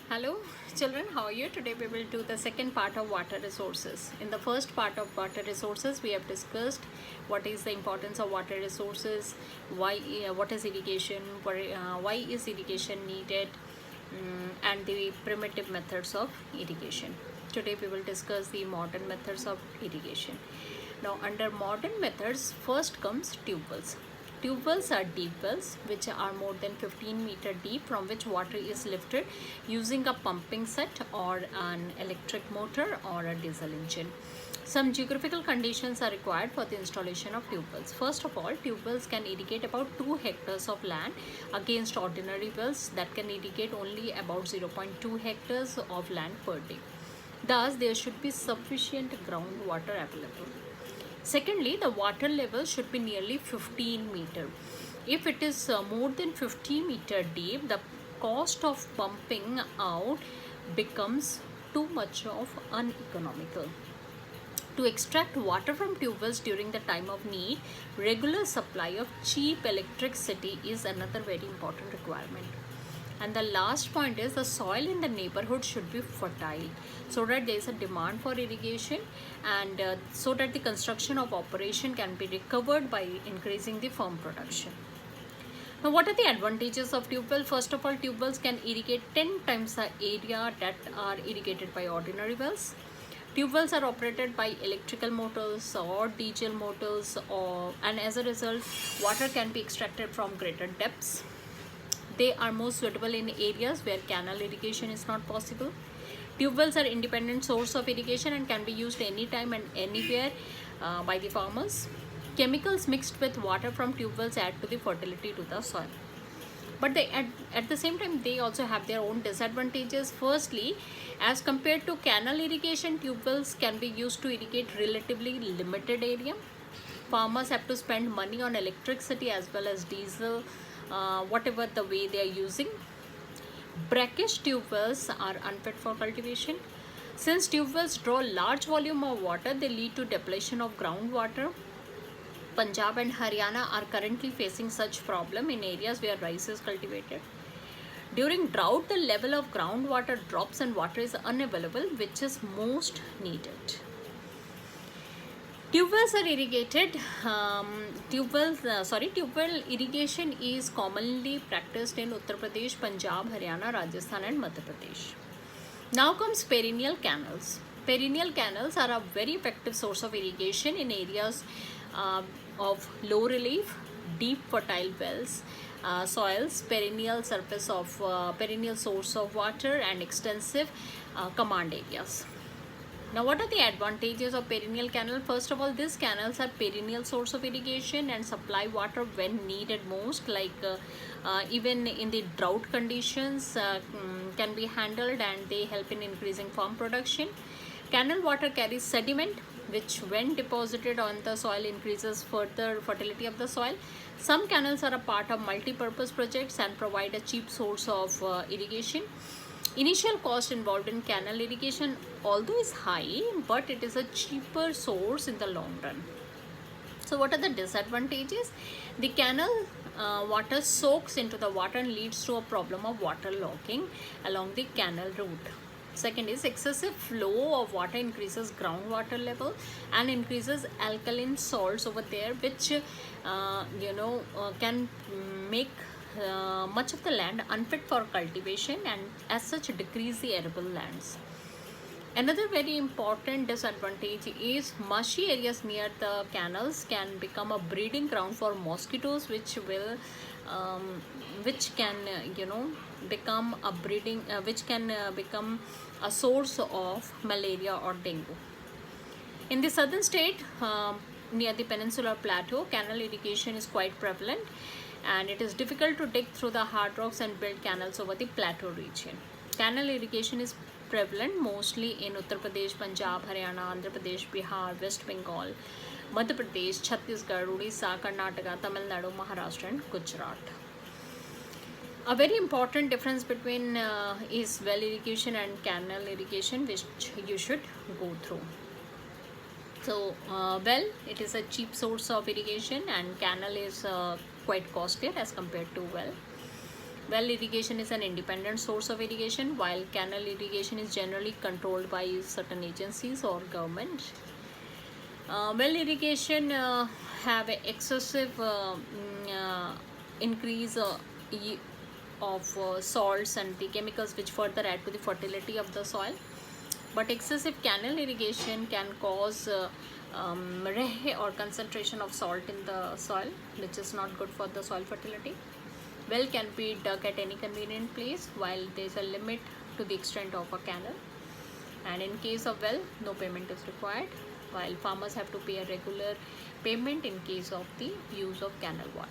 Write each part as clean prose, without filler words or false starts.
Hello children, how are you? Today we will do the second part of water resources. In the first part of water resources we have discussed what is the importance of water resources, what is irrigation, why is irrigation needed, and the primitive methods of irrigation. Today we will discuss the modern methods of irrigation. Now under modern methods first comes tube wells. Tube wells are deep wells which are more than 15-meter deep, from which water is lifted using a pumping set or an electric motor or a diesel engine. Some geographical conditions are required for the installation of tube wells. First of all, tube wells can irrigate about 2 hectares of land against ordinary wells that can irrigate only about 0.2 hectares of land per day. Thus, there should be sufficient groundwater available. Secondly, the water level should be nearly 15 meter. If it is more than 50 meter deep, the cost of pumping out becomes too much of uneconomical. To extract water from tube wells during the time of need, regular supply of cheap electricity is another very important requirement. And the last point is the soil in the neighborhood should be fertile so that there is a demand for irrigation, and so that the construction of operation can be recovered by increasing the farm production. Now, what are the advantages of tube well? First of all, tube wells can irrigate 10 times the area that are irrigated by ordinary wells. Tube wells are operated by electrical motors or diesel motors, and as a result, water can be extracted from greater depths. They are most suitable in areas where canal irrigation is not possible. Tube wells are independent source of irrigation and can be used anytime and anywhere by the farmers. Chemicals mixed with water from tube wells add to the fertility to the soil. But they, at the same time, they also have their own disadvantages. Firstly, as compared to canal irrigation, tube wells can be used to irrigate relatively limited area. Farmers have to spend money on electricity as well as diesel, whatever the way they are using. Brackish tube wells are unfit for cultivation. Since tube wells draw large volume of water, they lead to depletion of groundwater. Punjab and Haryana are currently facing such problem in areas where rice is cultivated. During drought, the level of groundwater drops and water is unavailable, which is most needed. Tube wells are irrigated. Tube well irrigation is commonly practiced in Uttar Pradesh, Punjab, Haryana, Rajasthan, and Madhya Pradesh. Now comes perennial canals. Perennial canals are a very effective source of irrigation in areas of low relief, deep fertile wells, soils, perennial source of water, and extensive command areas. Now, what are the advantages of perennial canal? First of all, these canals are perennial source of irrigation and supply water when needed most, like even in the drought conditions can be handled, and they help in increasing farm production. Canal water carries sediment, which when deposited on the soil increases further fertility of the soil. Some canals are a part of multi-purpose projects and provide a cheap source of irrigation. Initial cost involved in canal irrigation, although is high, but it is a cheaper source in the long run. So what are the disadvantages? The canal water soaks into the water and leads to a problem of water logging along the canal route. Second is excessive flow of water increases groundwater level and increases alkaline salts over there, which can make much of the land unfit for cultivation and as such decrease the arable lands. Another very important disadvantage is marshy areas near the canals can become a breeding ground for mosquitoes, which can become a source of malaria or dengue. In the southern state, near the peninsular plateau, canal irrigation is quite prevalent, and it is difficult to dig through the hard rocks and build canals over the plateau region. Canal irrigation is prevalent mostly in Uttar Pradesh, Punjab, Haryana, Andhra Pradesh, Bihar, West Bengal, Madhya Pradesh, Chhattisgarh, Odisha, Karnataka, Tamil Nadu, Maharashtra, and Gujarat. A very important difference between is well irrigation and canal irrigation, which you should go through. So well, it is a cheap source of irrigation, and canal is quite costlier as compared to well. Well irrigation is an independent source of irrigation, while canal irrigation is generally controlled by certain agencies or government. Well irrigation have a excessive increase of salts and the chemicals which further add to the fertility of the soil. But excessive canal irrigation can cause or concentration of salt in the soil, which is not good for the soil fertility. Well can be dug at any convenient place, while there is a limit to the extent of a canal. And in case of well, no payment is required, while farmers have to pay a regular payment in case of the use of canal water.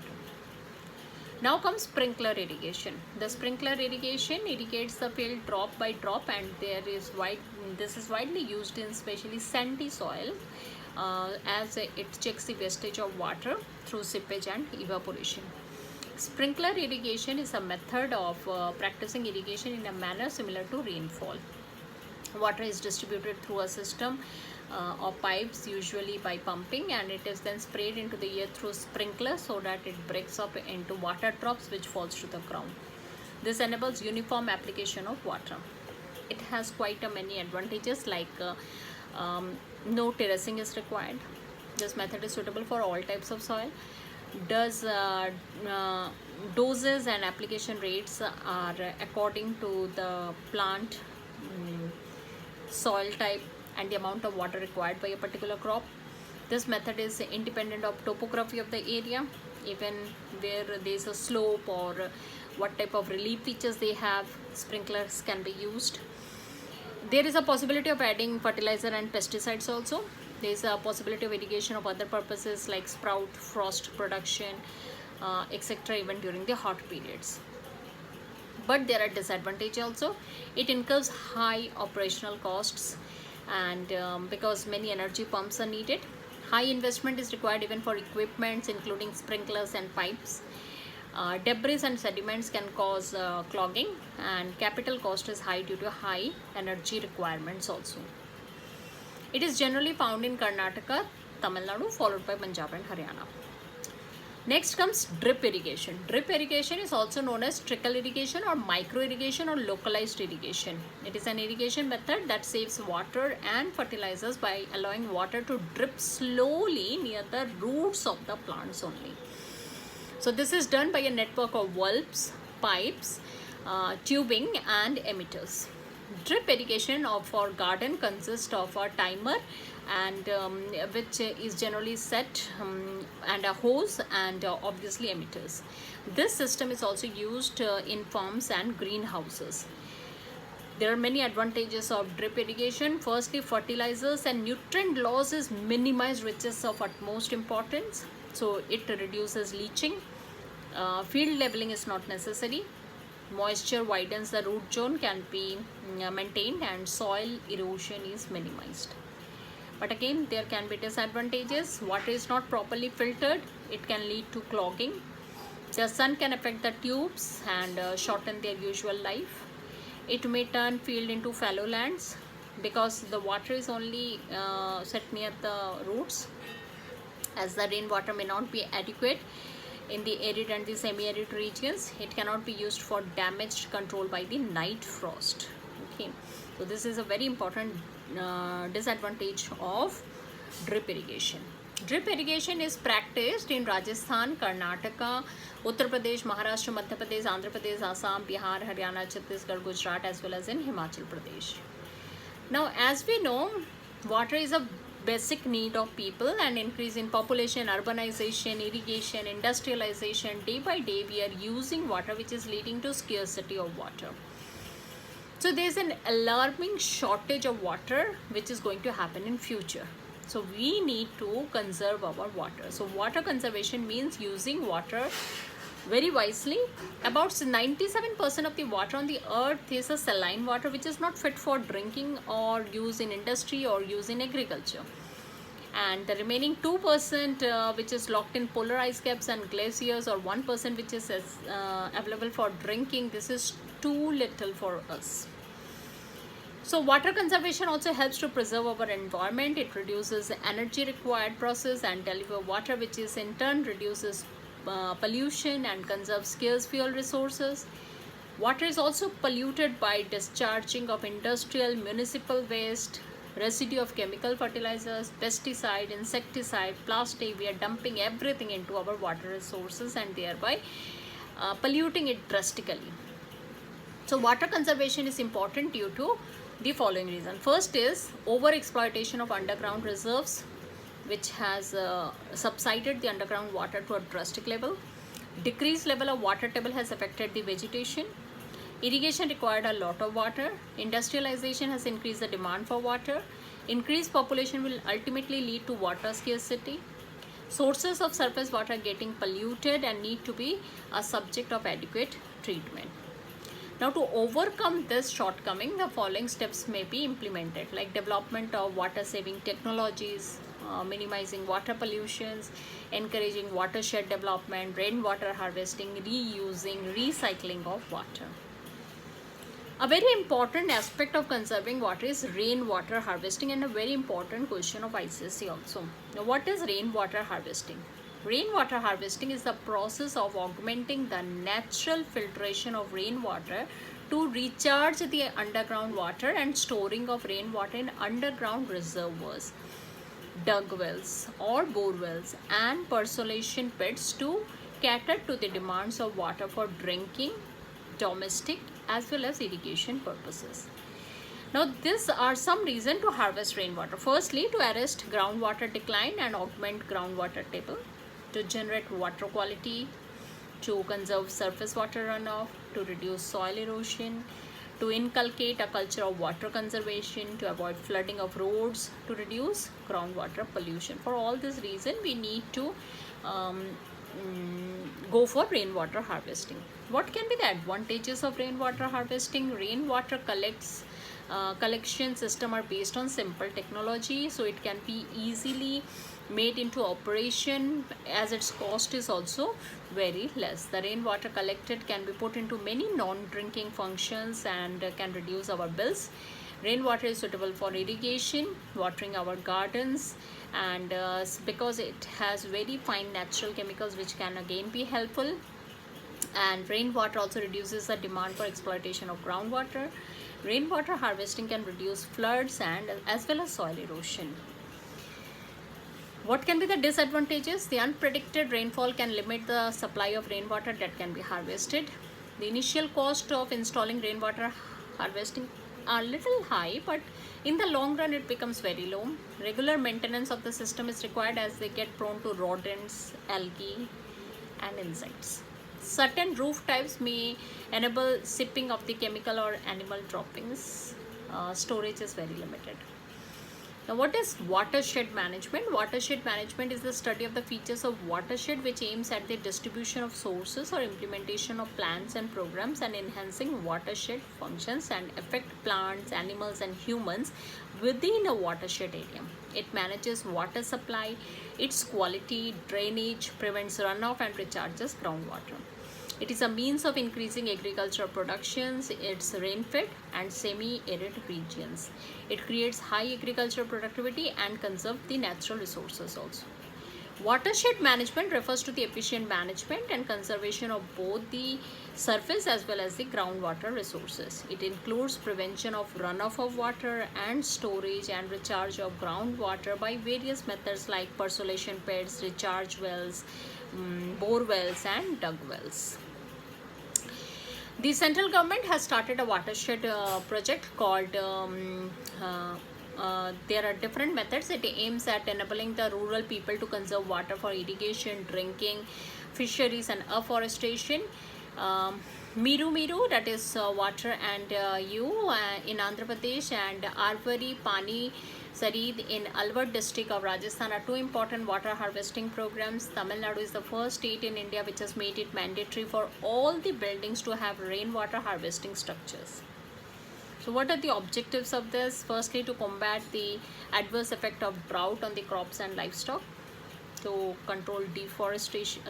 Now comes sprinkler irrigation. The sprinkler irrigation irrigates the field drop by drop, and this is widely used in especially sandy soil, as it checks the wastage of water through seepage and evaporation. Sprinkler irrigation is a method of practicing irrigation in a manner similar to rainfall. Water is distributed through a system of pipes, usually by pumping, and it is then sprayed into the air through sprinklers so that it breaks up into water drops which falls to the ground. This enables uniform application of water. It has quite many advantages, like no terracing is required. This method is suitable for all types of soil. Doses and application rates are according to the plant, soil type, and the amount of water required by a particular crop. This method is independent of topography of the area, even where there is a slope or what type of relief features they have, sprinklers can be used. There is a possibility of adding fertilizer and pesticides also. There is a possibility of irrigation of other purposes like sprout, frost production, etc., even during the hot periods. But there are disadvantages also. It incurs high operational costs, and because many energy pumps are needed. High investment is required even for equipments including sprinklers and pipes. Debris and sediments can cause clogging, and capital cost is high due to high energy requirements also. It is generally found in Karnataka, Tamil Nadu, followed by Punjab and Haryana. Next comes drip irrigation. Drip irrigation is also known as trickle irrigation or micro irrigation or localized irrigation. It is an irrigation method that saves water and fertilizers by allowing water to drip slowly near the roots of the plants only. So this is done by a network of valves, pipes, tubing and emitters. Drip irrigation for garden consists of a timer, and which is generally set, and a hose, and obviously emitters. This system is also used in farms and greenhouses. There are many advantages of drip irrigation. Firstly, fertilizers and nutrient loss is minimized, which is of utmost importance. So it reduces leaching. Field leveling is not necessary. Moisture widens the root zone, can be maintained, and soil erosion is minimized. But again, there can be disadvantages. Water is not properly filtered. It can lead to clogging. The sun can affect the tubes and shorten their usual life. It may turn field into fallow lands because the water is only set near the roots, as the rainwater may not be adequate in the arid and the semi-arid regions. It cannot be used for damage control by the night frost. Okay, so this is a very important disadvantage of drip irrigation. Drip irrigation is practiced in Rajasthan, Karnataka, Uttar Pradesh, Maharashtra, Madhya Pradesh, Andhra Pradesh, Assam, Bihar, Haryana, Chhattisgarh, Gujarat, as well as in Himachal Pradesh. Now, as we know, water is a basic need of people, and increase in population, urbanization, irrigation, industrialization, day by day we are using water, which is leading to scarcity of water. So there is an alarming shortage of water which is going to happen in future. So we need to conserve our water. So water conservation means using water very wisely. About 97% of the water on the earth is a saline water, which is not fit for drinking or use in industry or use in agriculture. And the remaining 2% which is locked in polar ice caps and glaciers, or 1% which is available for drinking, this is too little for us. So water conservation also helps to preserve our environment. It reduces the energy required process and deliver water, which is in turn reduces pollution and conserves scarce fuel resources. Water is also polluted by discharging of industrial, municipal waste, residue of chemical fertilizers, pesticide, insecticide, plastic. We are dumping everything into our water resources and thereby polluting it drastically. So water conservation is important due to the following reason. First is over exploitation of underground reserves, which has subsided the underground water to a drastic level. Decreased level of water table has affected the vegetation. Irrigation required a lot of water. Industrialization has increased the demand for water. Increased population will ultimately lead to water scarcity. Sources of surface water getting polluted and need to be a subject of adequate treatment. Now, to overcome this shortcoming, the following steps may be implemented, like development of water saving technologies, minimizing water pollutions, encouraging watershed development, rainwater harvesting, reusing, recycling of water. A very important aspect of conserving water is rainwater harvesting, and a very important question of ICSE also. Now, what is rainwater harvesting? Rainwater harvesting is the process of augmenting the natural filtration of rainwater to recharge the underground water and storing of rainwater in underground reservoirs, dug wells or bore wells, and percolation pits to cater to the demands of water for drinking, domestic as well as irrigation purposes. Now, these are some reasons to harvest rainwater. Firstly, to arrest groundwater decline and augment groundwater table, to generate water quality, to conserve surface water runoff, to reduce soil erosion, to inculcate a culture of water conservation, to avoid flooding of roads, to reduce groundwater pollution. For all this reason, we need to go for rainwater harvesting. What can be the advantages of rainwater harvesting? Rainwater collection system are based on simple technology, so it can be easily made into operation as its cost is also very less. The rainwater collected can be put into many non-drinking functions and can reduce our bills. Rainwater is suitable for irrigation, watering our gardens, and because it has very fine natural chemicals which can again be helpful. And rainwater also reduces the demand for exploitation of groundwater. Rainwater harvesting can reduce floods and as well as soil erosion. What can be the disadvantages? The unpredicted rainfall can limit the supply of rainwater that can be harvested. The initial cost of installing rainwater harvesting are little high, but in the long run it becomes very low. Regular maintenance of the system is required as they get prone to rodents, algae and insects. Certain roof types may enable sipping of the chemical or animal droppings. Storage is very limited. Now, what is watershed management? Watershed management is the study of the features of watershed which aims at the distribution of sources or implementation of plans and programs and enhancing watershed functions and affect plants, animals and humans within a watershed area. It manages water supply, its quality, drainage, prevents runoff and recharges groundwater. It is a means of increasing agricultural productions, its rain-fed and semi-arid regions. It creates high agricultural productivity and conserves the natural resources also. Watershed management refers to the efficient management and conservation of both the surface as well as the groundwater resources. It includes prevention of runoff of water and storage and recharge of groundwater by various methods like percolation pits, recharge wells, bore wells and dug wells. The central government has started a watershed project called there are different methods. It aims at enabling the rural people to conserve water for irrigation, drinking, fisheries and afforestation. Miru Miru, that is water and in Andhra Pradesh, and Arvari Pani Sarid in Alwar district of Rajasthan are two important water harvesting programs. Tamil Nadu is the first state in India which has made it mandatory for all the buildings to have rainwater harvesting structures. So what are the objectives of this? Firstly, to combat the adverse effect of drought on the crops and livestock, to control deforestation,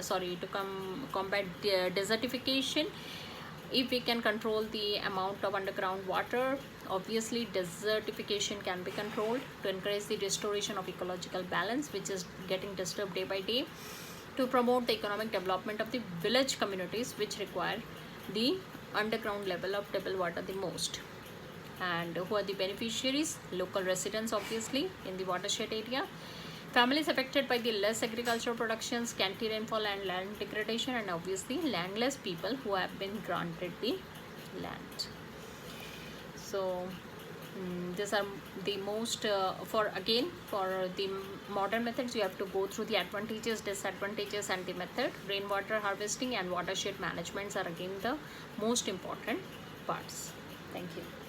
combat desertification. If we can control the amount of underground water, obviously desertification can be controlled. To encourage the restoration of ecological balance which is getting disturbed day by day. To promote the economic development of the village communities which require the underground level of table water the most. And who are the beneficiaries? Local residents, obviously, in the watershed area. Families affected by the less agricultural production, scanty rainfall and land degradation, and obviously landless people who have been granted the land. So these are the most for the modern methods, you have to go through the advantages, disadvantages, and the method. Rainwater harvesting and watershed management are again the most important parts. Thank you.